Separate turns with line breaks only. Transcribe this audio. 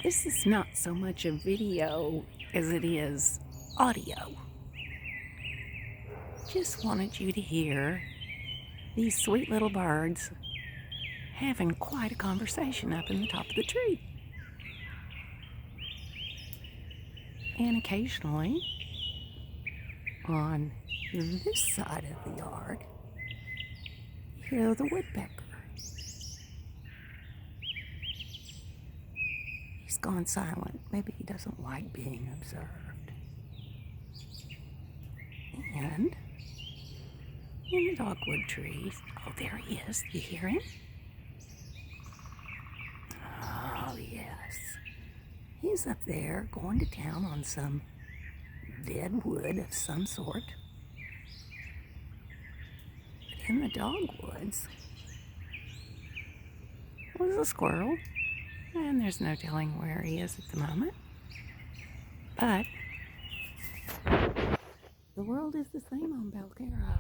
This is not so much a video as it is audio. Just wanted you to hear these sweet little birds having quite a conversation up in the top of the tree. And occasionally, on this side of the yard, you hear the woodpecker. He's gone silent. Maybe he doesn't like being observed. And in the dogwood trees, oh, there he is. You hear him? Oh, yes. He's up there going to town on some dead wood of some sort. But in the dogwoods was a squirrel, and there's no telling where he is at the moment. But the world is the same on Belcaro.